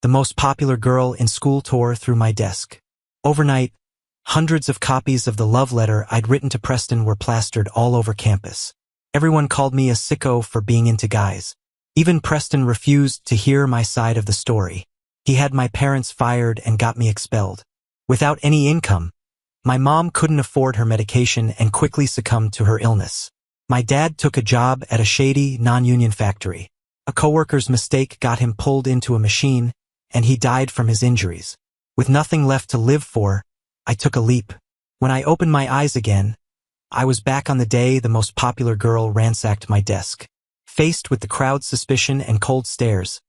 the most popular girl in school tore through my desk. Overnight, hundreds of copies of the love letter I'd written to Preston were plastered all over campus. Everyone called me a sicko for being into guys. Even Preston refused to hear my side of the story. He had my parents fired and got me expelled. Without any income, my mom couldn't afford her medication and quickly succumbed to her illness. My dad took a job at a shady, non-union factory. A coworker's mistake got him pulled into a machine, and he died from his injuries. With nothing left to live for, I took a leap. When I opened my eyes again, I was back on the day the most popular girl ransacked my desk. Faced with the crowd's suspicion and cold stares,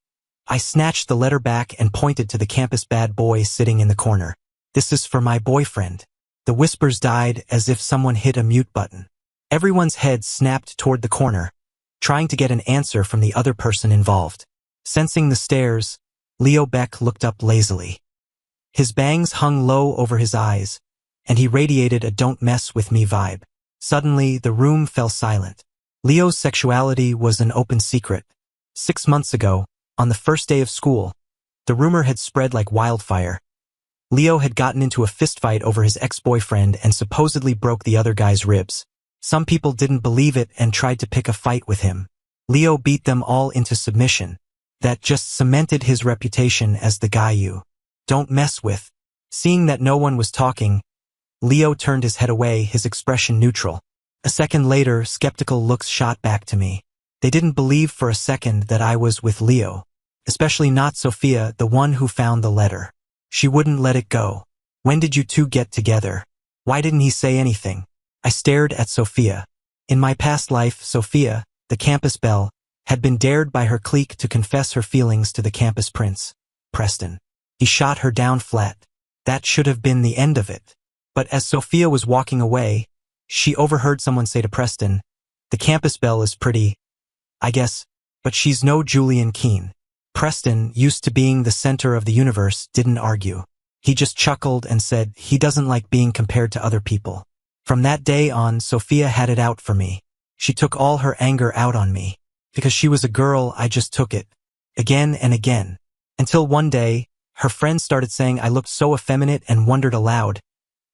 I snatched the letter back and pointed to the campus bad boy sitting in the corner. "This is for my boyfriend." The whispers died as if someone hit a mute button. Everyone's head snapped toward the corner, trying to get an answer from the other person involved. Sensing the stares, Leo Beck looked up lazily. His bangs hung low over his eyes, and he radiated a "don't mess with me" vibe. Suddenly, the room fell silent. Leo's sexuality was an open secret. 6 months ago, on the first day of school, the rumor had spread like wildfire. Leo had gotten into a fistfight over his ex-boyfriend and supposedly broke the other guy's ribs. Some people didn't believe it and tried to pick a fight with him. Leo beat them all into submission. That just cemented his reputation as the guy you don't mess with. Seeing that no one was talking, Leo turned his head away, his expression neutral. A second later, skeptical looks shot back to me. They didn't believe for a second that I was with Leo. Especially not Sophia, the one who found the letter. She wouldn't let it go. "When did you two get together? Why didn't he say anything?" I stared at Sophia. In my past life, Sophia, the campus belle, had been dared by her clique to confess her feelings to the campus prince, Preston. He shot her down flat. That should have been the end of it. But as Sophia was walking away, she overheard someone say to Preston, "The campus belle is pretty, I guess, but she's no Julian Keene." Preston, used to being the center of the universe, didn't argue. He just chuckled and said he doesn't like being compared to other people. From that day on, Sophia had it out for me. She took all her anger out on me. Because she was a girl, I just took it. Again and again. Until one day, her friends started saying I looked so effeminate and wondered aloud,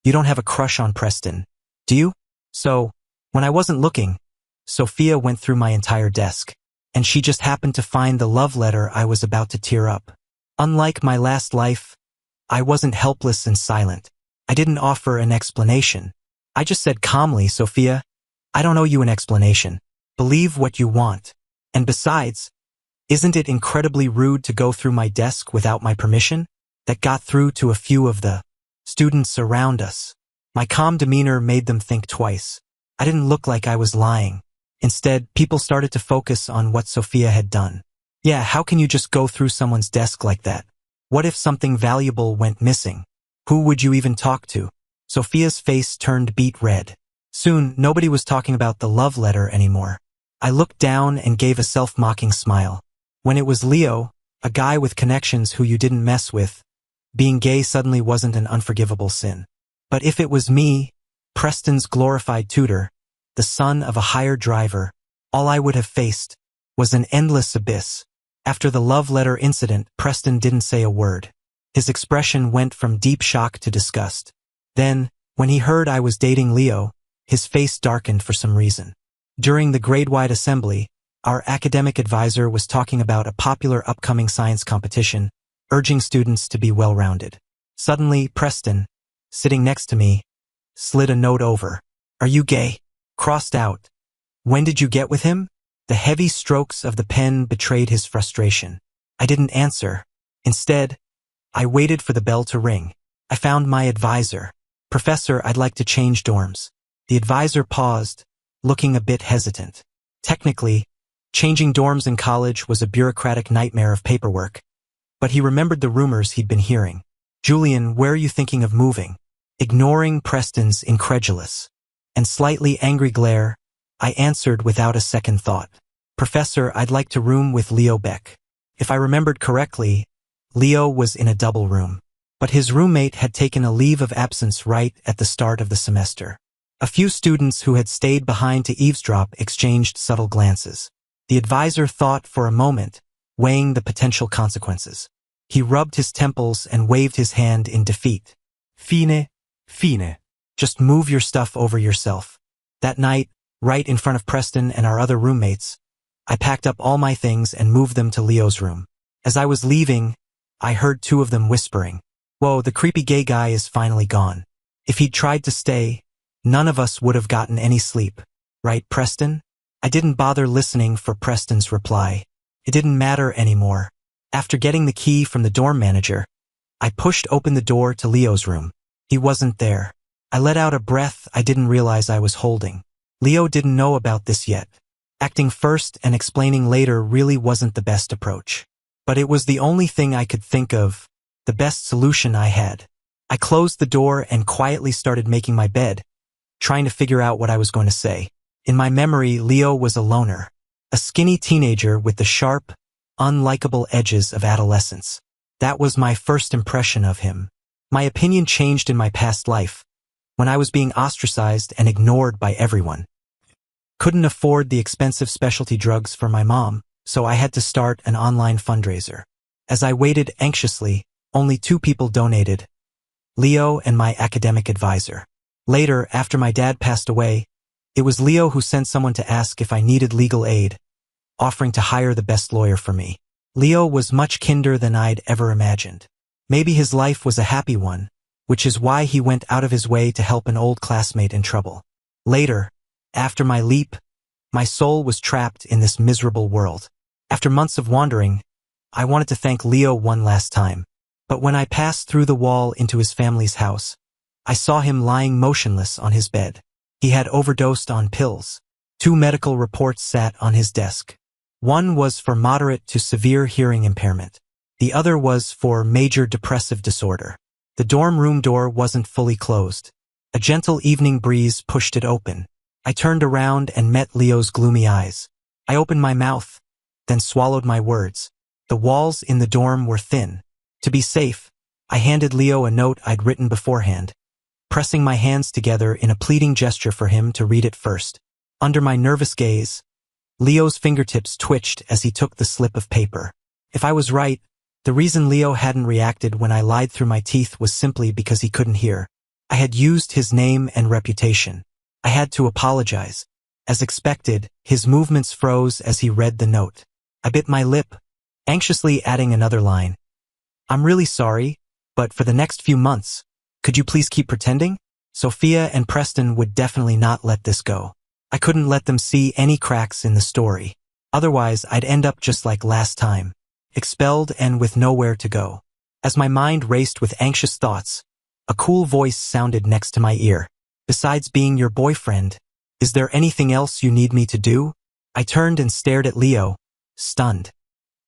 "You don't have a crush on Preston, do you?" So, when I wasn't looking, Sophia went through my entire desk. And she just happened to find the love letter I was about to tear up. Unlike my last life, I wasn't helpless and silent. I didn't offer an explanation. I just said calmly, "Sophia, I don't owe you an explanation. Believe what you want. And besides, isn't it incredibly rude to go through my desk without my permission?" That got through to a few of the students around us. My calm demeanor made them think twice. I didn't look like I was lying. Instead, people started to focus on what Sophia had done. Yeah, how can you just go through someone's desk like that? What if something valuable went missing? Who would you even talk to? Sophia's face turned beet red. Soon, nobody was talking about the love letter anymore. I looked down and gave a self-mocking smile. When it was Leo, a guy with connections who you didn't mess with, being gay suddenly wasn't an unforgivable sin. But if it was me, Preston's glorified tutor, the son of a hired driver, all I would have faced was an endless abyss. After the love letter incident, Preston didn't say a word. His expression went from deep shock to disgust. Then, when he heard I was dating Leo, his face darkened for some reason. During the grade-wide assembly, our academic advisor was talking about a popular upcoming science competition, urging students to be well-rounded. Suddenly, Preston, sitting next to me, slid a note over. "Are you gay?" Crossed out. "When did you get with him?" The heavy strokes of the pen betrayed his frustration. I didn't answer. Instead, I waited for the bell to ring. I found my advisor. "Professor, I'd like to change dorms." The advisor paused, looking a bit hesitant. Technically, changing dorms in college was a bureaucratic nightmare of paperwork. But he remembered the rumors he'd been hearing. "Julian, where are you thinking of moving?" Ignoring Preston's incredulous and slightly angry glare, I answered without a second thought. "Professor, I'd like to room with Leo Beck." If I remembered correctly, Leo was in a double room. But his roommate had taken a leave of absence right at the start of the semester. A few students who had stayed behind to eavesdrop exchanged subtle glances. The advisor thought for a moment, weighing the potential consequences. He rubbed his temples and waved his hand in defeat. Fine, fine. Just move your stuff over yourself. That night, right in front of Preston and our other roommates, I packed up all my things and moved them to Leo's room. As I was leaving, I heard two of them whispering, "Whoa, the creepy gay guy is finally gone. If he'd tried to stay, none of us would have gotten any sleep. Right, Preston?" I didn't bother listening for Preston's reply. It didn't matter anymore. After getting the key from the dorm manager, I pushed open the door to Leo's room. He wasn't there. I let out a breath I didn't realize I was holding. Leo didn't know about this yet. Acting first and explaining later really wasn't the best approach. But it was the only thing I could think of, the best solution I had. I closed the door and quietly started making my bed, trying to figure out what I was going to say. In my memory, Leo was a loner, a skinny teenager with the sharp, unlikable edges of adolescence. That was my first impression of him. My opinion changed in my past life, when I was being ostracized and ignored by everyone. Couldn't afford the expensive specialty drugs for my mom, so I had to start an online fundraiser. As I waited anxiously, only 2 people donated, Leo and my academic advisor. Later, after my dad passed away, it was Leo who sent someone to ask if I needed legal aid, offering to hire the best lawyer for me. Leo was much kinder than I'd ever imagined. Maybe his life was a happy one, which is why he went out of his way to help an old classmate in trouble. Later, after my leap, my soul was trapped in this miserable world. After months of wandering, I wanted to thank Leo one last time. But when I passed through the wall into his family's house, I saw him lying motionless on his bed. He had overdosed on pills. 2 medical reports sat on his desk. One was for moderate to severe hearing impairment. The other was for major depressive disorder. The dorm room door wasn't fully closed. A gentle evening breeze pushed it open. I turned around and met Leo's gloomy eyes. I opened my mouth, then swallowed my words. The walls in the dorm were thin. To be safe, I handed Leo a note I'd written beforehand, pressing my hands together in a pleading gesture for him to read it first. Under my nervous gaze, Leo's fingertips twitched as he took the slip of paper. If I was right, the reason Leo hadn't reacted when I lied through my teeth was simply because he couldn't hear. I had used his name and reputation. I had to apologize. As expected, his movements froze as he read the note. I bit my lip, anxiously adding another line. "I'm really sorry, but for the next few months, could you please keep pretending?" Sophia and Preston would definitely not let this go. I couldn't let them see any cracks in the story. Otherwise, I'd end up just like last time, expelled and with nowhere to go. As my mind raced with anxious thoughts, a cool voice sounded next to my ear. "Besides being your boyfriend, is there anything else you need me to do?" I turned and stared at Leo, stunned.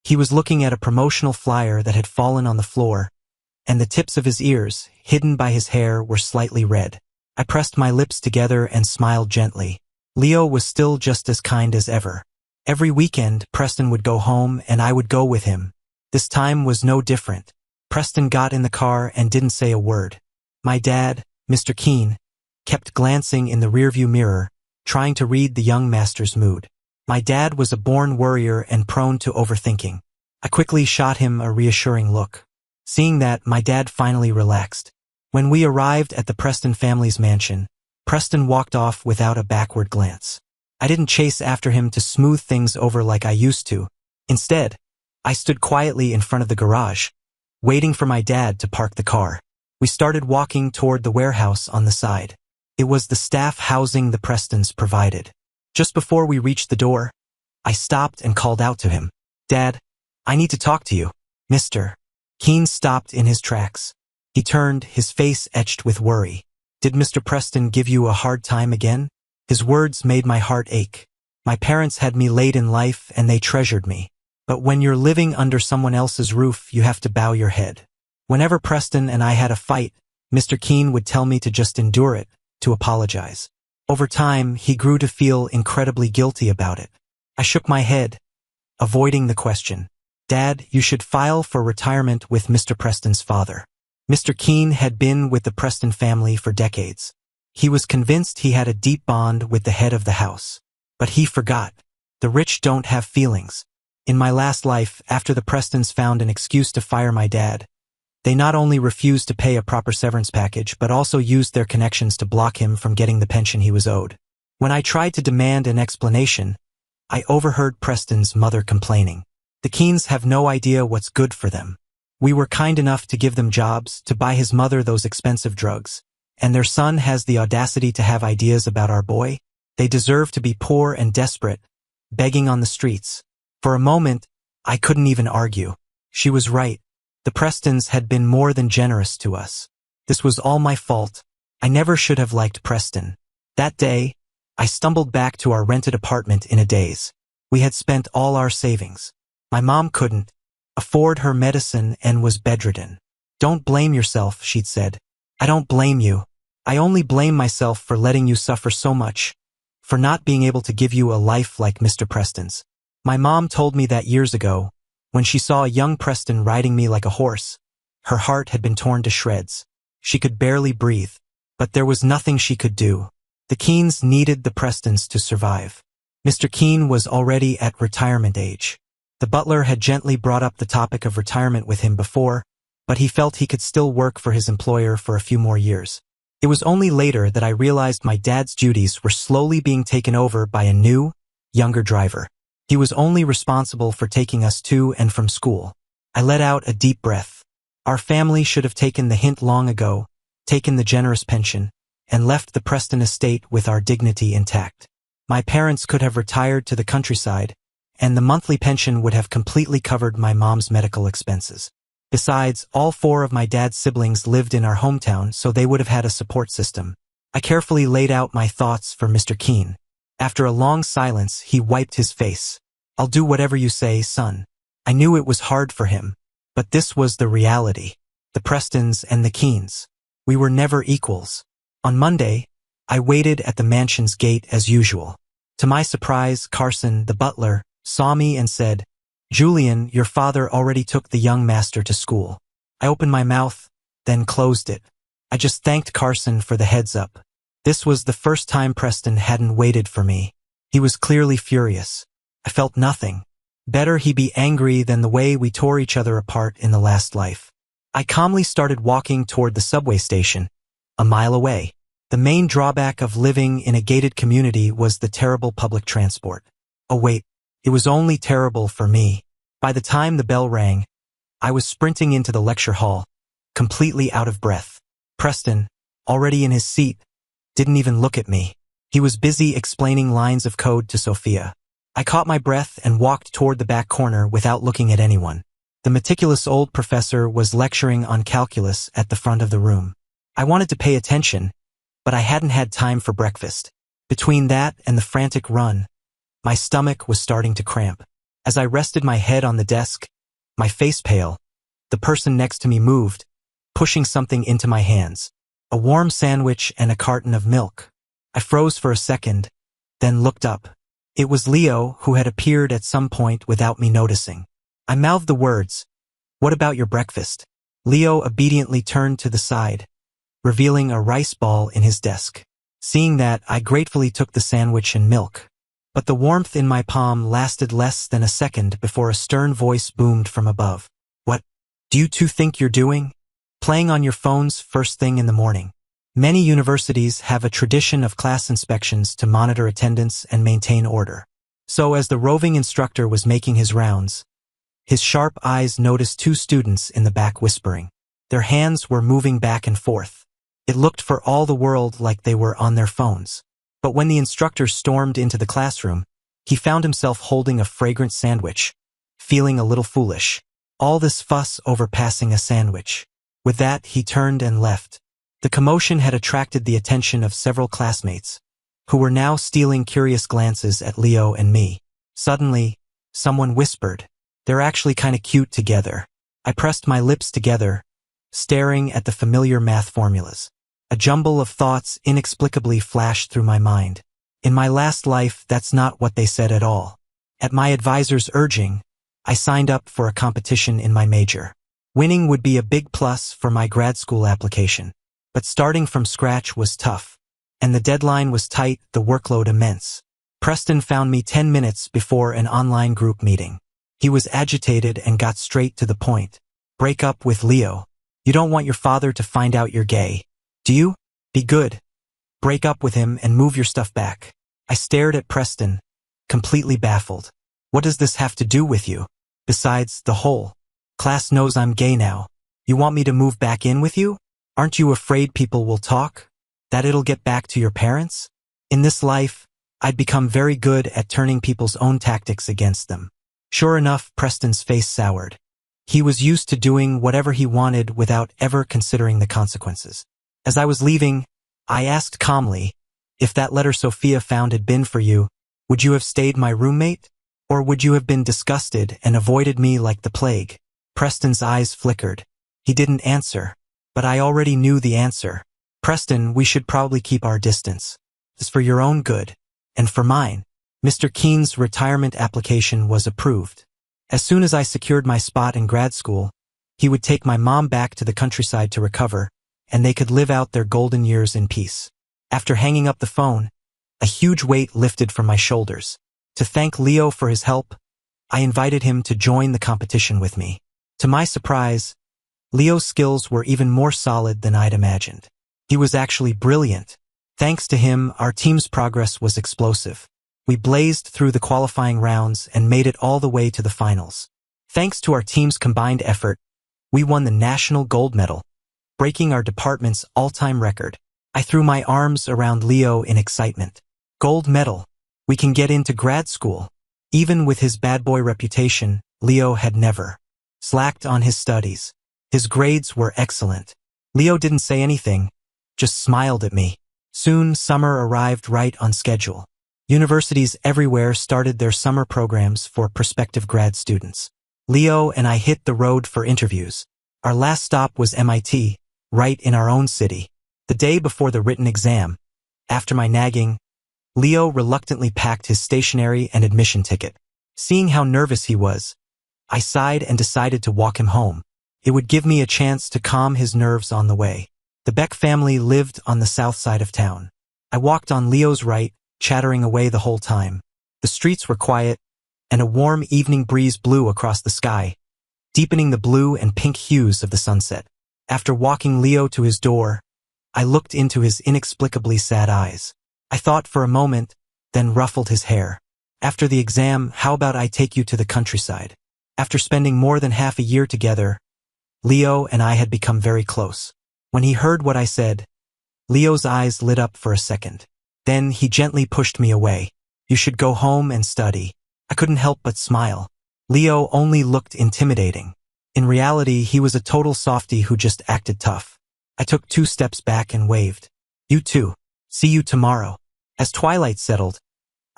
He was looking at a promotional flyer that had fallen on the floor, and the tips of his ears, hidden by his hair, were slightly red. I pressed my lips together and smiled gently. Leo was still just as kind as ever. Every weekend, Preston would go home and I would go with him. This time was no different. Preston got in the car and didn't say a word. My dad, Mr. Keene, kept glancing in the rearview mirror, trying to read the young master's mood. My dad was a born worrier and prone to overthinking. I quickly shot him a reassuring look. Seeing that, my dad finally relaxed. When we arrived at the Preston family's mansion, Preston walked off without a backward glance. I didn't chase after him to smooth things over like I used to. Instead, I stood quietly in front of the garage, waiting for my dad to park the car. We started walking toward the warehouse on the side. It was the staff housing the Prestons provided. Just before we reached the door, I stopped and called out to him. "Dad, I need to talk to you." Mr. Keene stopped in his tracks. He turned, his face etched with worry. "Did Mr. Preston give you a hard time again?" His words made my heart ache. My parents had me late in life and they treasured me. But when you're living under someone else's roof, you have to bow your head. Whenever Preston and I had a fight, Mr. Keene would tell me to just endure it, to apologize. Over time, he grew to feel incredibly guilty about it. I shook my head, avoiding the question. "Dad, you should file for retirement with Mr. Preston's father." Mr. Keene had been with the Preston family for decades. He was convinced he had a deep bond with the head of the house. But he forgot. The rich don't have feelings. In my last life, after the Prestons found an excuse to fire my dad, they not only refused to pay a proper severance package but also used their connections to block him from getting the pension he was owed. When I tried to demand an explanation, I overheard Preston's mother complaining. The Keens have no idea what's good for them. We were kind enough to give them jobs, to buy his mother those expensive drugs, and their son has the audacity to have ideas about our boy. They deserve to be poor and desperate, begging on the streets. For a moment, I couldn't even argue. She was right. The Prestons had been more than generous to us. This was all my fault. I never should have liked Preston. That day, I stumbled back to our rented apartment in a daze. We had spent all our savings. My mom couldn't afford her medicine and was bedridden. "Don't blame yourself," she'd said. "I don't blame you. I only blame myself for letting you suffer so much, for not being able to give you a life like Mr. Preston's." My mom told me that years ago, when she saw a young Preston riding me like a horse. Her heart had been torn to shreds. She could barely breathe, but there was nothing she could do. The Keens needed the Prestons to survive. Mr. Keen was already at retirement age. The butler had gently brought up the topic of retirement with him before, but he felt he could still work for his employer for a few more years. It was only later that I realized my dad's duties were slowly being taken over by a new, younger driver. He was only responsible for taking us to and from school. I let out a deep breath. Our family should have taken the hint long ago, taken the generous pension, and left the Preston estate with our dignity intact. My parents could have retired to the countryside, and the monthly pension would have completely covered my mom's medical expenses. Besides, all 4 of my dad's siblings lived in our hometown, so they would have had a support system. I carefully laid out my thoughts for Mr. Keen. After a long silence, he wiped his face. "I'll do whatever you say, son." I knew it was hard for him, but this was the reality. The Prestons and the Keens. We were never equals. On Monday, I waited at the mansion's gate as usual. To my surprise, Carson, the butler, saw me and said, "Julian, your father already took the young master to school." I opened my mouth, then closed it. I just thanked Carson for the heads up. This was the first time Preston hadn't waited for me. He was clearly furious. I felt nothing. Better he be angry than the way we tore each other apart in the last life. I calmly started walking toward the subway station, a mile away. The main drawback of living in a gated community was the terrible public transport. Oh wait, it was only terrible for me. By the time the bell rang, I was sprinting into the lecture hall, completely out of breath. Preston, already in his seat, didn't even look at me. He was busy explaining lines of code to Sophia. I caught my breath and walked toward the back corner without looking at anyone. The meticulous old professor was lecturing on calculus at the front of the room. I wanted to pay attention, but I hadn't had time for breakfast. Between that and the frantic run, my stomach was starting to cramp. As I rested my head on the desk, my face pale, the person next to me moved, pushing something into my hands. A warm sandwich and a carton of milk. I froze for a second, then looked up. It was Leo, who had appeared at some point without me noticing. I mouthed the words, "What about your breakfast?" Leo obediently turned to the side, revealing a rice ball in his desk. Seeing that, I gratefully took the sandwich and milk. But the warmth in my palm lasted less than a second before a stern voice boomed from above. "What do you two think you're doing? Playing on your phones first thing in the morning?" Many universities have a tradition of class inspections to monitor attendance and maintain order. So as the roving instructor was making his rounds, his sharp eyes noticed 2 students in the back whispering. Their hands were moving back and forth. It looked for all the world like they were on their phones. But when the instructor stormed into the classroom, he found himself holding a fragrant sandwich, feeling a little foolish. All this fuss over passing a sandwich. With that, he turned and left. The commotion had attracted the attention of several classmates, who were now stealing curious glances at Leo and me. Suddenly, someone whispered, "They're actually kinda cute together." I pressed my lips together, staring at the familiar math formulas. A jumble of thoughts inexplicably flashed through my mind. In my last life, that's not what they said at all. At my advisor's urging, I signed up for a competition in my major. Winning would be a big plus for my grad school application. But starting from scratch was tough. And the deadline was tight, the workload immense. Preston found me 10 minutes before an online group meeting. He was agitated and got straight to the point. Break up with Leo. You don't want your father to find out you're gay. Do you? Be good. Break up with him and move your stuff back. I stared at Preston, completely baffled. What does this have to do with you? Besides, the whole class knows I'm gay now. You want me to move back in with you? Aren't you afraid people will talk? That it'll get back to your parents? In this life, I'd become very good at turning people's own tactics against them. Sure enough, Preston's face soured. He was used to doing whatever he wanted without ever considering the consequences. As I was leaving, I asked calmly, if that letter Sophia found had been for you, would you have stayed my roommate? Or would you have been disgusted and avoided me like the plague? Preston's eyes flickered. He didn't answer, but I already knew the answer. Preston, we should probably keep our distance. It's for your own good. And for mine. Mr. Keen's retirement application was approved. As soon as I secured my spot in grad school, he would take my mom back to the countryside to recover, and they could live out their golden years in peace. After hanging up the phone, a huge weight lifted from my shoulders. To thank Leo for his help, I invited him to join the competition with me. To my surprise, Leo's skills were even more solid than I'd imagined. He was actually brilliant. Thanks to him, our team's progress was explosive. We blazed through the qualifying rounds and made it all the way to the finals. Thanks to our team's combined effort, we won the national gold medal, breaking our department's all-time record. I threw my arms around Leo in excitement. Gold medal. We can get into grad school. Even with his bad boy reputation, Leo had never slacked on his studies. His grades were excellent. Leo didn't say anything, just smiled at me. Soon, summer arrived right on schedule. Universities everywhere started their summer programs for prospective grad students. Leo and I hit the road for interviews. Our last stop was MIT, right in our own city. The day before the written exam, after my nagging, Leo reluctantly packed his stationery and admission ticket. Seeing how nervous he was, I sighed and decided to walk him home. It would give me a chance to calm his nerves on the way. The Beck family lived on the south side of town. I walked on Leo's right, chattering away the whole time. The streets were quiet, and a warm evening breeze blew across the sky, deepening the blue and pink hues of the sunset. After walking Leo to his door, I looked into his inexplicably sad eyes. I thought for a moment, then ruffled his hair. After the exam, how about I take you to the countryside? After spending more than half a year together, Leo and I had become very close. When he heard what I said, Leo's eyes lit up for a second. Then he gently pushed me away. You should go home and study. I couldn't help but smile. Leo only looked intimidating. In reality, he was a total softie who just acted tough. I took 2 steps back and waved. You too. See you tomorrow. As twilight settled,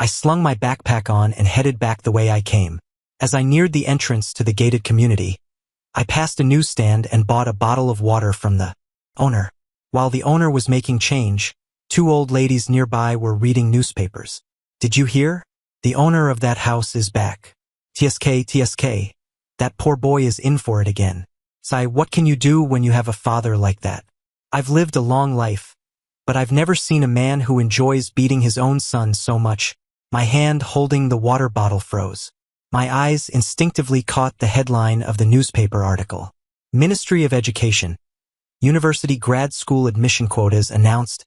I slung my backpack on and headed back the way I came. As I neared the entrance to the gated community, I passed a newsstand and bought a bottle of water from the owner. While the owner was making change, 2 old ladies nearby were reading newspapers. Did you hear? The owner of that house is back. TSK. That poor boy is in for it again. Sai, what can you do when you have a father like that? I've lived a long life, but I've never seen a man who enjoys beating his own son so much. My hand holding the water bottle froze. My eyes instinctively caught the headline of the newspaper article. Ministry of Education. University grad school admission quotas announced.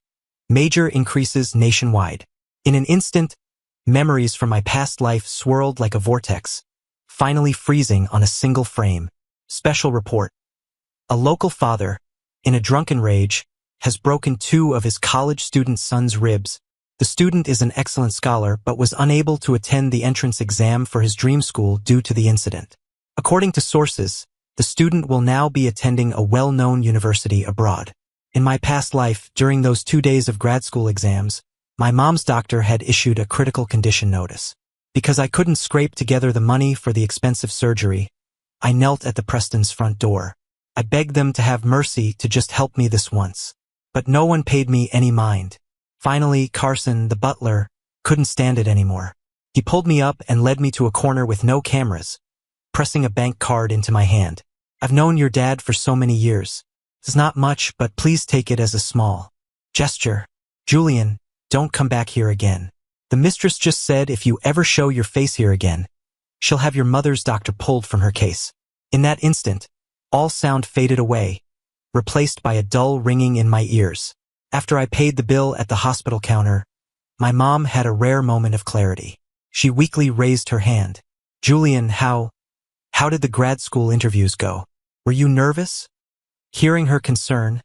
Major increases nationwide. In an instant, memories from my past life swirled like a vortex, finally freezing on a single frame. Special report. A local father, in a drunken rage, has broken 2 of his college student son's ribs. The student is an excellent scholar but was unable to attend the entrance exam for his dream school due to the incident. According to sources, the student will now be attending a well-known university abroad. In my past life, during those 2 days of grad school exams, my mom's doctor had issued a critical condition notice. Because I couldn't scrape together the money for the expensive surgery, I knelt at the Prestons' front door. I begged them to have mercy to just help me this once. But no one paid me any mind. Finally, Carson, the butler, couldn't stand it anymore. He pulled me up and led me to a corner with no cameras, pressing a bank card into my hand. I've known your dad for so many years. It's not much, but please take it as a small gesture. Julian, don't come back here again. The mistress just said if you ever show your face here again, She'll have your mother's doctor pulled from her case. In that instant, all sound faded away, replaced by a dull ringing in my ears. After I paid the bill at the hospital counter, my mom had a rare moment of clarity. She weakly raised her hand. Julian, how did the grad school interviews go? Were you nervous? Hearing her concern,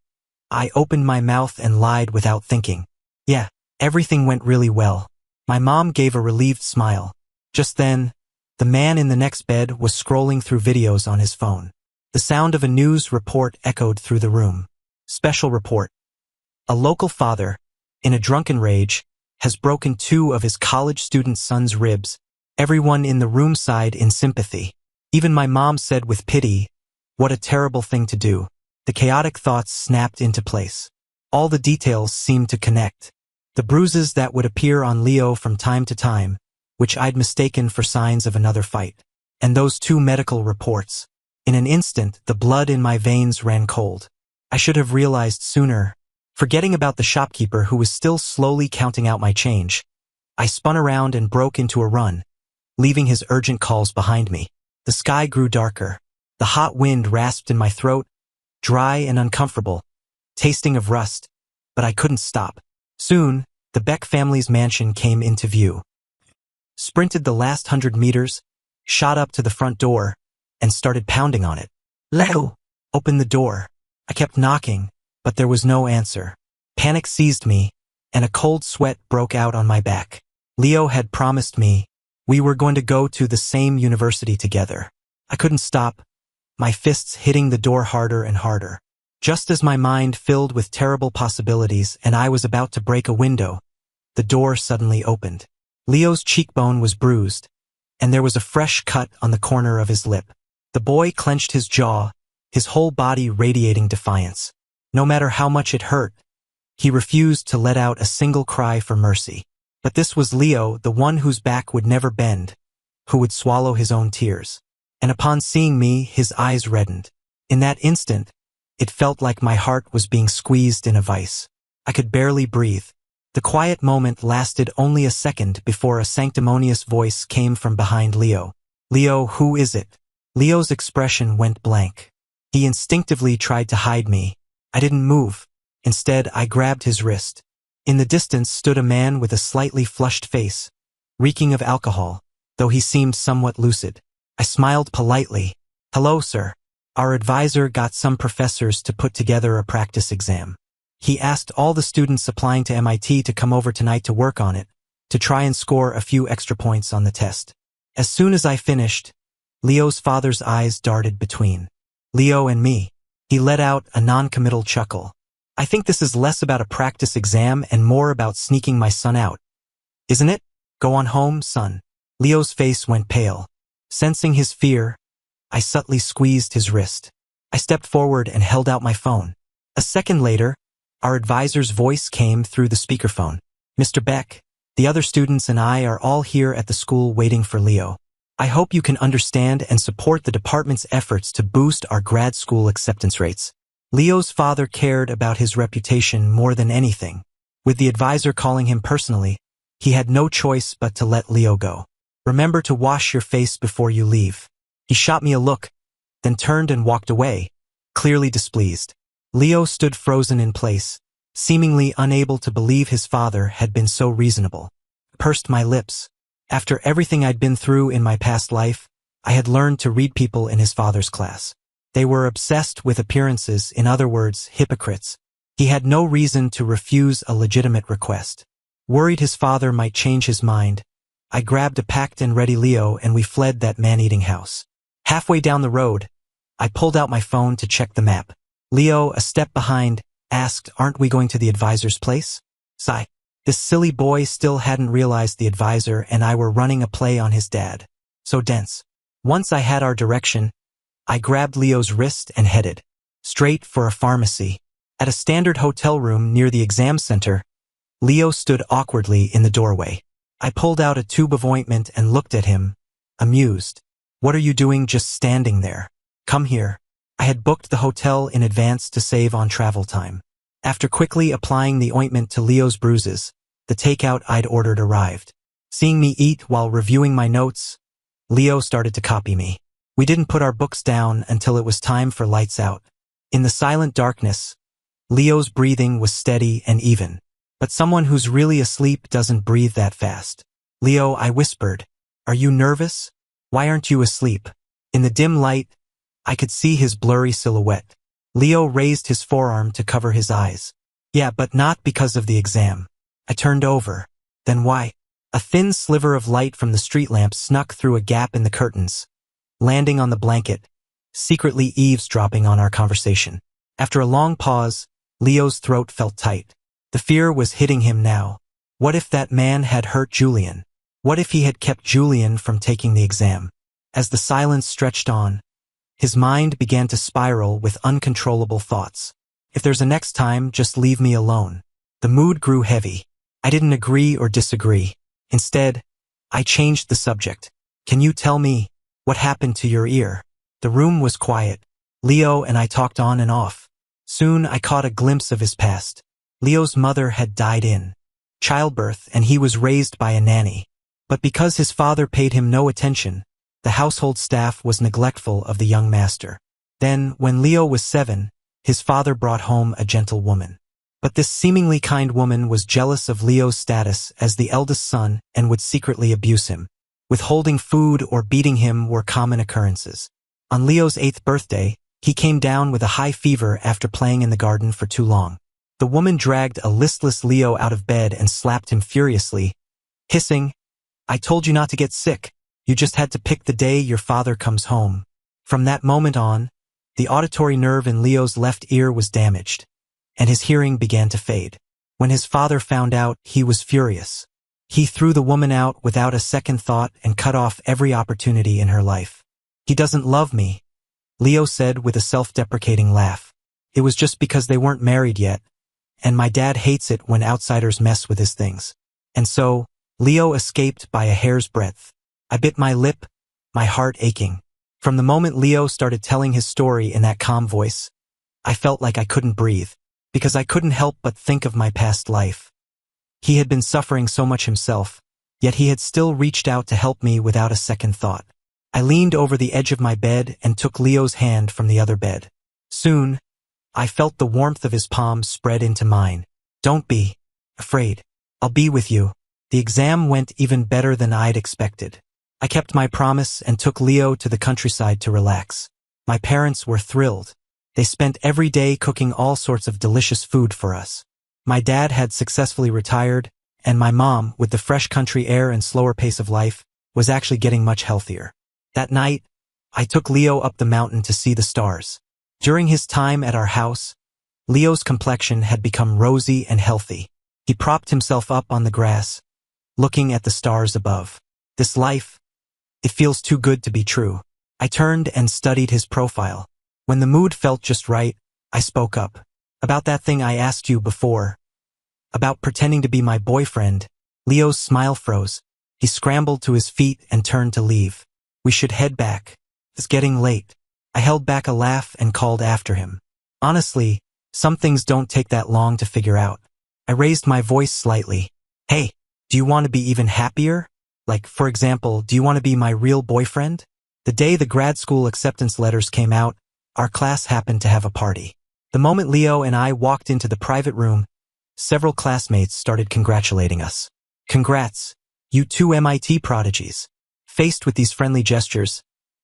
I opened my mouth and lied without thinking. Yeah, everything went really well. My mom gave a relieved smile. Just then, the man in the next bed was scrolling through videos on his phone. The sound of a news report echoed through the room. Special report. A local father, in a drunken rage, has broken 2 of his college student son's ribs. Everyone in the room sighed in sympathy. Even my mom said with pity, "What a terrible thing to do." The chaotic thoughts snapped into place. All the details seemed to connect. The bruises that would appear on Leo from time to time, which I'd mistaken for signs of another fight. And those 2 medical reports. In an instant, the blood in my veins ran cold. I should have realized sooner. Forgetting about the shopkeeper who was still slowly counting out my change, I spun around and broke into a run, leaving his urgent calls behind me. The sky grew darker. The hot wind rasped in my throat, dry and uncomfortable, tasting of rust, but I couldn't stop. Soon, the Beck family's mansion came into view. Sprinted the last 100 meters, shot up to the front door, and started pounding on it. Leo! Open the door. I kept knocking, but there was no answer. Panic seized me, and a cold sweat broke out on my back. Leo had promised me we were going to go to the same university together. I couldn't stop, my fists hitting the door harder and harder. Just as my mind filled with terrible possibilities and I was about to break a window, the door suddenly opened. Leo's cheekbone was bruised, and there was a fresh cut on the corner of his lip. The boy clenched his jaw, his whole body radiating defiance. No matter how much it hurt, he refused to let out a single cry for mercy. But this was Leo, the one whose back would never bend, who would swallow his own tears. And upon seeing me, his eyes reddened. In that instant, it felt like my heart was being squeezed in a vice. I could barely breathe. The quiet moment lasted only a second before a sanctimonious voice came from behind Leo. "Leo, who is it?" Leo's expression went blank. He instinctively tried to hide me. I didn't move. Instead, I grabbed his wrist. In the distance stood a man with a slightly flushed face, reeking of alcohol, though he seemed somewhat lucid. I smiled politely. "Hello, sir. Our advisor got some professors to put together a practice exam. He asked all the students applying to MIT to come over tonight to work on it, to try and score a few extra points on the test." As soon as I finished, Leo's father's eyes darted between Leo and me. He let out a non-committal chuckle. "I think this is less about a practice exam and more about sneaking my son out. Isn't it? Go on home, son." Leo's face went pale. Sensing his fear, I subtly squeezed his wrist. I stepped forward and held out my phone. A second later, our advisor's voice came through the speakerphone. "Mr. Beck, the other students and I are all here at the school waiting for Leo. I hope you can understand and support the department's efforts to boost our grad school acceptance rates." Leo's father cared about his reputation more than anything. With the advisor calling him personally, he had no choice but to let Leo go. "Remember to wash your face before you leave." He shot me a look, then turned and walked away, clearly displeased. Leo stood frozen in place, seemingly unable to believe his father had been so reasonable. I pursed my lips. After everything I'd been through in my past life, I had learned to read people in his father's class. They were obsessed with appearances, in other words, hypocrites. He had no reason to refuse a legitimate request. Worried his father might change his mind, I grabbed a packed and ready Leo and we fled that man-eating house. Halfway down the road, I pulled out my phone to check the map. Leo, a step behind, asked, "Aren't we going to the advisor's place?" Sigh. This silly boy still hadn't realized the advisor and I were running a play on his dad. So dense. Once I had our direction, I grabbed Leo's wrist and headed straight for a pharmacy. At a standard hotel room near the exam center, Leo stood awkwardly in the doorway. I pulled out a tube of ointment and looked at him, amused. "What are you doing just standing there? Come here." I had booked the hotel in advance to save on travel time. After quickly applying the ointment to Leo's bruises, the takeout I'd ordered arrived. Seeing me eat while reviewing my notes, Leo started to copy me. We didn't put our books down until it was time for lights out. In the silent darkness, Leo's breathing was steady and even. But someone who's really asleep doesn't breathe that fast. Leo, I whispered, are you nervous? Why aren't you asleep? In the dim light, I could see his blurry silhouette. Leo raised his forearm to cover his eyes. Yeah, but not because of the exam. I turned over. Then why? A thin sliver of light from the street lamp snuck through a gap in the curtains, landing on the blanket, secretly eavesdropping on our conversation. After a long pause, Leo's throat felt tight. The fear was hitting him now. What if that man had hurt Julian? What if he had kept Julian from taking the exam? As the silence stretched on, his mind began to spiral with uncontrollable thoughts. If there's a next time, just leave me alone. The mood grew heavy. I didn't agree or disagree. Instead, I changed the subject. Can you tell me what happened to your ear? The room was quiet. Leo and I talked on and off. Soon I caught a glimpse of his past. Leo's mother had died in childbirth and he was raised by a nanny. But because his father paid him no attention, the household staff was neglectful of the young master. Then, when Leo was 7, his father brought home a gentle woman. But this seemingly kind woman was jealous of Leo's status as the eldest son and would secretly abuse him. Withholding food or beating him were common occurrences. On Leo's 8th birthday, he came down with a high fever after playing in the garden for too long. The woman dragged a listless Leo out of bed and slapped him furiously, hissing, I told you not to get sick. You just had to pick the day your father comes home. From that moment on, the auditory nerve in Leo's left ear was damaged, and his hearing began to fade. When his father found out, he was furious. He threw the woman out without a second thought and cut off every opportunity in her life. He doesn't love me, Leo said with a self-deprecating laugh. It was just because they weren't married yet, and my dad hates it when outsiders mess with his things. And so, Leo escaped by a hair's breadth. I bit my lip, my heart aching. From the moment Leo started telling his story in that calm voice, I felt like I couldn't breathe, because I couldn't help but think of my past life. He had been suffering so much himself, yet he had still reached out to help me without a second thought. I leaned over the edge of my bed and took Leo's hand from the other bed. Soon, I felt the warmth of his palms spread into mine. Don't be afraid. I'll be with you. The exam went even better than I'd expected. I kept my promise and took Leo to the countryside to relax. My parents were thrilled. They spent every day cooking all sorts of delicious food for us. My dad had successfully retired, and my mom, with the fresh country air and slower pace of life, was actually getting much healthier. That night, I took Leo up the mountain to see the stars. During his time at our house, Leo's complexion had become rosy and healthy. He propped himself up on the grass, looking at the stars above. This life, it feels too good to be true. I turned and studied his profile. When the mood felt just right, I spoke up. About that thing I asked you before. About pretending to be my boyfriend. Leo's smile froze. He scrambled to his feet and turned to leave. We should head back. It's getting late. I held back a laugh and called after him. Honestly, some things don't take that long to figure out. I raised my voice slightly. Hey, do you want to be even happier? Like, for example, do you want to be my real boyfriend? The day the grad school acceptance letters came out, our class happened to have a party. The moment Leo and I walked into the private room, several classmates started congratulating us. Congrats, you two MIT prodigies. Faced with these friendly gestures,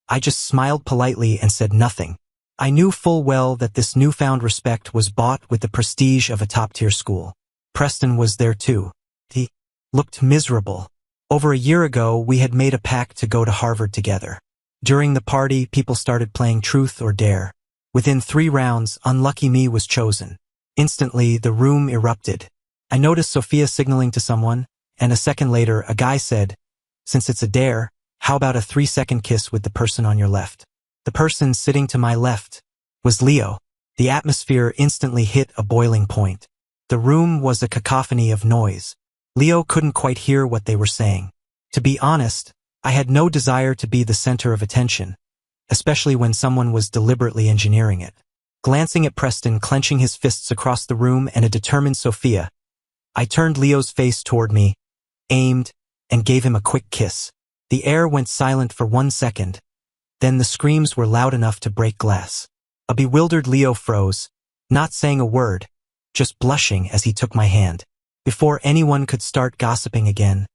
I just smiled politely and said nothing. I knew full well that this newfound respect was bought with the prestige of a top-tier school. Preston was there too. He looked miserable. Over a year ago, we had made a pact to go to Harvard together. During the party, people started playing Truth or Dare. Within 3 rounds, Unlucky Me was chosen. Instantly, the room erupted. I noticed Sophia signaling to someone, and a second later, a guy said, since it's a dare, how about a 3-second kiss with the person on your left? The person sitting to my left was Leo. The atmosphere instantly hit a boiling point. The room was a cacophony of noise. Leo couldn't quite hear what they were saying. To be honest, I had no desire to be the center of attention, especially when someone was deliberately engineering it. Glancing at Preston clenching his fists across the room and a determined Sophia, I turned Leo's face toward me, aimed, and gave him a quick kiss. The air went silent for 1 second. Then the screams were loud enough to break glass. A bewildered Leo froze, not saying a word, just blushing as he took my hand. Before anyone could start gossiping again,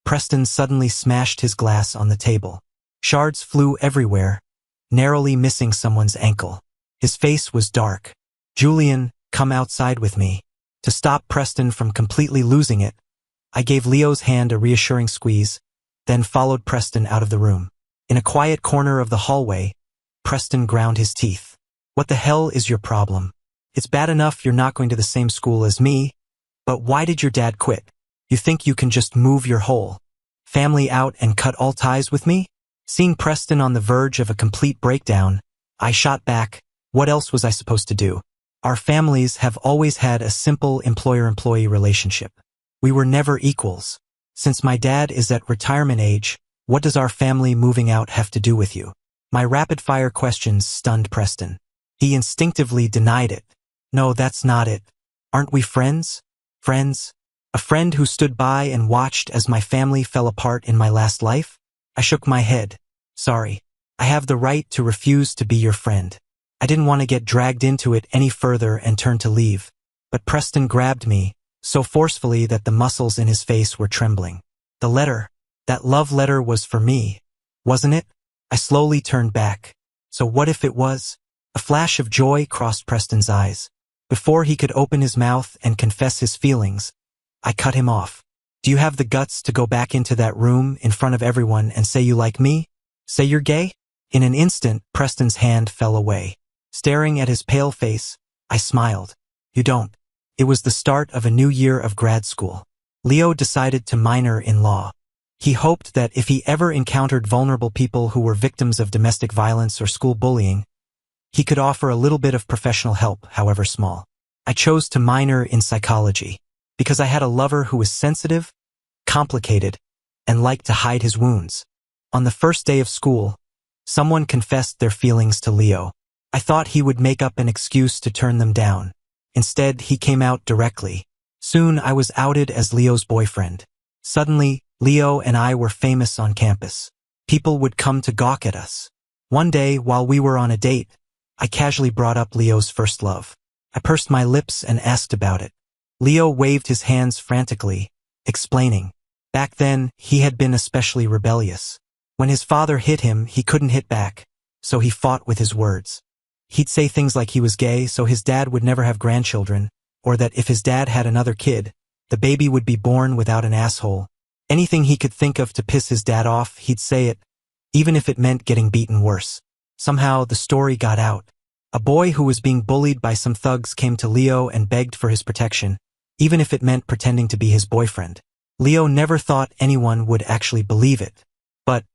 Preston suddenly smashed his glass on the table. Shards flew everywhere, narrowly missing someone's ankle. His face was dark. "Julian, come outside with me." To stop Preston from completely losing it, I gave Leo's hand a reassuring squeeze, then followed Preston out of the room. In a quiet corner of the hallway, Preston ground his teeth. "What the hell is your problem? It's bad enough you're not going to the same school as me, but why did your dad quit? You think you can just move your whole family out and cut all ties with me?" Seeing Preston on the verge of a complete breakdown, I shot back, what else was I supposed to do? Our families have always had a simple employer-employee relationship. We were never equals. Since my dad is at retirement age, what does our family moving out have to do with you? My rapid-fire questions stunned Preston. He instinctively denied it. "No, that's not it. Aren't we friends? Friends? A friend who stood by and watched as my family fell apart in my last life?" I shook my head. "Sorry. I have the right to refuse to be your friend." I didn't want to get dragged into it any further and turned to leave, but Preston grabbed me, so forcefully that the muscles in his face were trembling. "The letter, that love letter was for me, wasn't it?" I slowly turned back. "So what if it was?" A flash of joy crossed Preston's eyes. Before he could open his mouth and confess his feelings, I cut him off. "Do you have the guts to go back into that room in front of everyone and say you like me? Say you're gay?" In an instant, Preston's hand fell away. Staring at his pale face, I smiled. "You don't." It was the start of a new year of grad school. Leo decided to minor in law. He hoped that if he ever encountered vulnerable people who were victims of domestic violence or school bullying, he could offer a little bit of professional help, however small. I chose to minor in psychology because I had a lover who was sensitive, complicated, and liked to hide his wounds. On the first day of school, someone confessed their feelings to Leo. I thought he would make up an excuse to turn them down. Instead, he came out directly. Soon, I was outed as Leo's boyfriend. Suddenly, Leo and I were famous on campus. People would come to gawk at us. One day, while we were on a date, I casually brought up Leo's first love. I pursed my lips and asked about it. Leo waved his hands frantically, explaining. Back then, he had been especially rebellious. When his father hit him, he couldn't hit back, so he fought with his words. He'd say things like he was gay, so his dad would never have grandchildren, or that if his dad had another kid, the baby would be born without an asshole. Anything he could think of to piss his dad off, he'd say it, even if it meant getting beaten worse. Somehow, the story got out. A boy who was being bullied by some thugs came to Leo and begged for his protection, even if it meant pretending to be his boyfriend. Leo never thought anyone would actually believe it. But,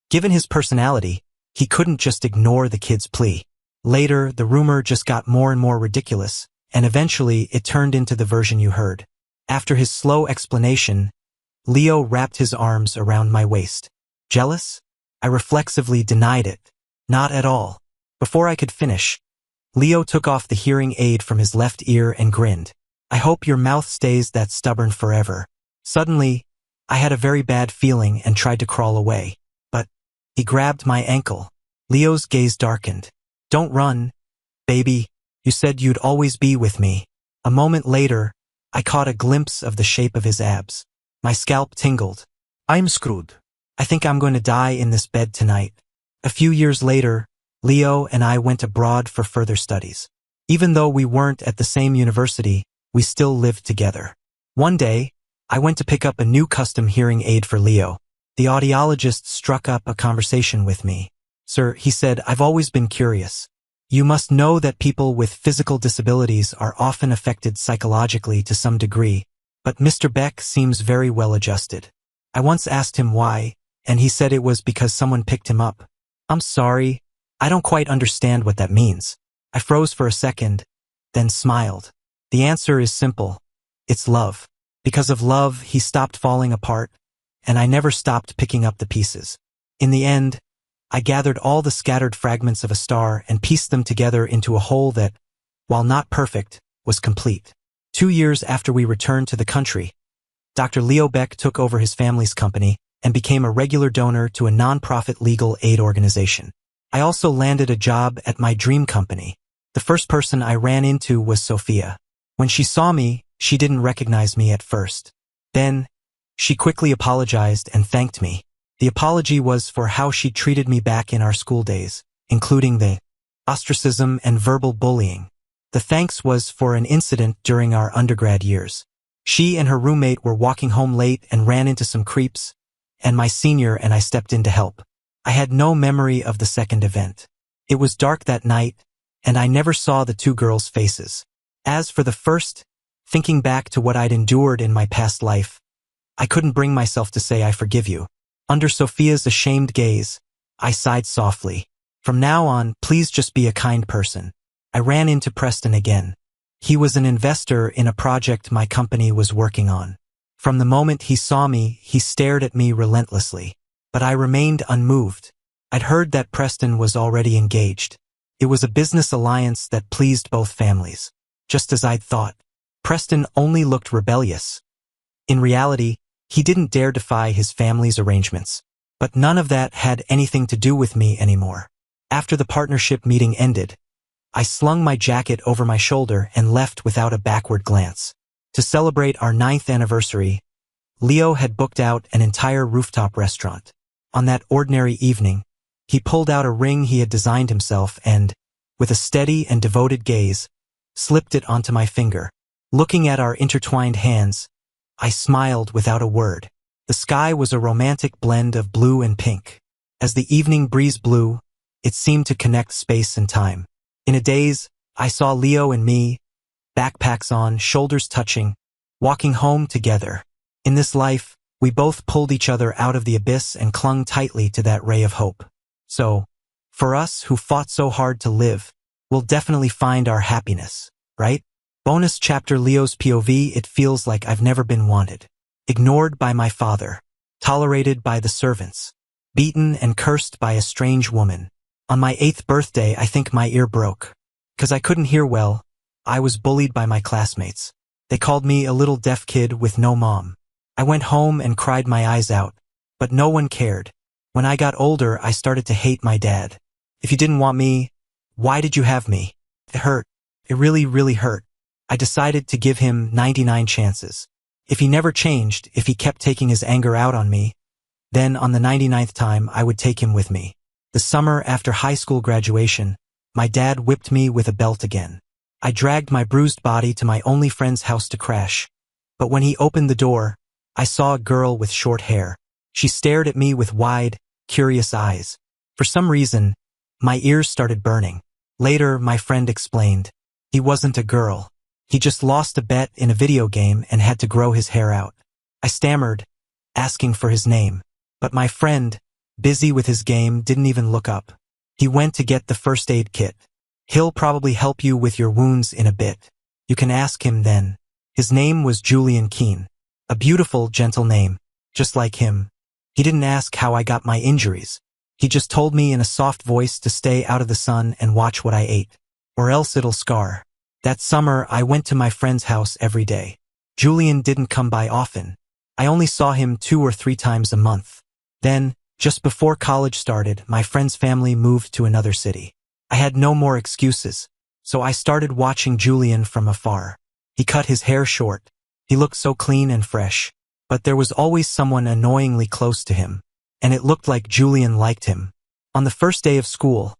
given his personality, he couldn't just ignore the kid's plea. Later, the rumor just got more and more ridiculous, and eventually it turned into the version you heard. After his slow explanation, Leo wrapped his arms around my waist. Jealous? I reflexively denied it. Not at all. Before I could finish, Leo took off the hearing aid from his left ear and grinned. I hope your mouth stays that stubborn forever. Suddenly, I had a very bad feeling and tried to crawl away. But he grabbed my ankle. Leo's gaze darkened. Don't run, baby. You said you'd always be with me. A moment later, I caught a glimpse of the shape of his abs. My scalp tingled. I'm screwed. I think I'm going to die in this bed tonight. A few years later, Leo and I went abroad for further studies. Even though we weren't at the same university, we still lived together. One day, I went to pick up a new custom hearing aid for Leo. The audiologist struck up a conversation with me. Sir, he said, I've always been curious. You must know that people with physical disabilities are often affected psychologically to some degree, but Mr. Beck seems very well adjusted. I once asked him why, and he said it was because someone picked him up. I'm sorry, I don't quite understand what that means. I froze for a second, then smiled. The answer is simple. It's love. Because of love, he stopped falling apart, and I never stopped picking up the pieces. In the end, I gathered all the scattered fragments of a star and pieced them together into a whole that, while not perfect, was complete. 2 years after we returned to the country, Dr. Leo Beck took over his family's company, and became a regular donor to a nonprofit legal aid organization. I also landed a job at my dream company. The first person I ran into was Sophia. When she saw me, she didn't recognize me at first. Then, she quickly apologized and thanked me. The apology was for how she treated me back in our school days, including the ostracism and verbal bullying. The thanks was for an incident during our undergrad years. She and her roommate were walking home late and ran into some creeps, and my senior and I stepped in to help. I had no memory of the second event. It was dark that night, and I never saw the two girls' faces. As for the first, thinking back to what I'd endured in my past life, I couldn't bring myself to say I forgive you. Under Sophia's ashamed gaze, I sighed softly. From now on, please just be a kind person. I ran into Preston again. He was an investor in a project my company was working on. From the moment he saw me, he stared at me relentlessly. But I remained unmoved. I'd heard that Preston was already engaged. It was a business alliance that pleased both families. Just as I'd thought. Preston only looked rebellious. In reality, he didn't dare defy his family's arrangements. But none of that had anything to do with me anymore. After the partnership meeting ended, I slung my jacket over my shoulder and left without a backward glance. To celebrate our 9th anniversary, Leo had booked out an entire rooftop restaurant. On that ordinary evening, he pulled out a ring he had designed himself and, with a steady and devoted gaze, slipped it onto my finger. Looking at our intertwined hands, I smiled without a word. The sky was a romantic blend of blue and pink. As the evening breeze blew, it seemed to connect space and time. In a daze, I saw Leo and me, backpacks on, shoulders touching, walking home together. In this life, we both pulled each other out of the abyss and clung tightly to that ray of hope. So, for us who fought so hard to live, we'll definitely find our happiness, right? Bonus chapter Leo's POV. It feels like I've never been wanted. Ignored by my father. Tolerated by the servants. Beaten and cursed by a strange woman. On my 8th birthday, I think my ear broke. 'Cause I couldn't hear well, I was bullied by my classmates. They called me a little deaf kid with no mom. I went home and cried my eyes out, but no one cared. When I got older, I started to hate my dad. If you didn't want me, why did you have me? It hurt. It really, really hurt. I decided to give him 99 chances. If he never changed, if he kept taking his anger out on me, then on the 99th time I would take him with me. The summer after high school graduation, my dad whipped me with a belt again. I dragged my bruised body to my only friend's house to crash. But when he opened the door, I saw a girl with short hair. She stared at me with wide, curious eyes. For some reason, my ears started burning. Later, my friend explained. He wasn't a girl. He just lost a bet in a video game and had to grow his hair out. I stammered, asking for his name. But my friend, busy with his game, didn't even look up. He went to get the first aid kit. He'll probably help you with your wounds in a bit. You can ask him then. His name was Julian Keene. A beautiful, gentle name, just like him. He didn't ask how I got my injuries. He just told me in a soft voice to stay out of the sun and watch what I ate, or else it'll scar. That summer, I went to my friend's house every day. Julian didn't come by often. I only saw him 2 or 3 times a month. Then, just before college started, my friend's family moved to another city. I had no more excuses, so I started watching Julian from afar. He cut his hair short. He looked so clean and fresh, but there was always someone annoyingly close to him, and it looked like Julian liked him. On the first day of school,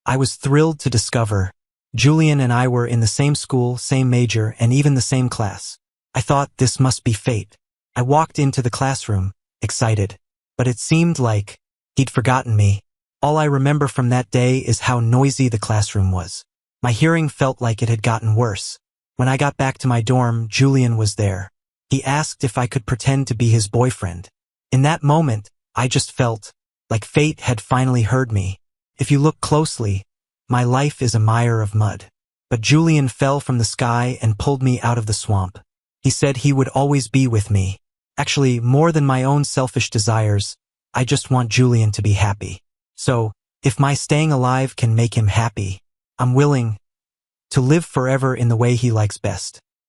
I was thrilled to discover Julian and I were in the same school, same major, and even the same class. I thought this must be fate. I walked into the classroom, excited, but it seemed like he'd forgotten me. All I remember from that day is how noisy the classroom was. My hearing felt like it had gotten worse. When I got back to my dorm, Julian was there. He asked if I could pretend to be his boyfriend. In that moment, I just felt like fate had finally heard me. If you look closely, my life is a mire of mud. But Julian fell from the sky and pulled me out of the swamp. He said he would always be with me. Actually, more than my own selfish desires, I just want Julian to be happy. So, if my staying alive can make him happy, I'm willing to live forever in the way he likes best.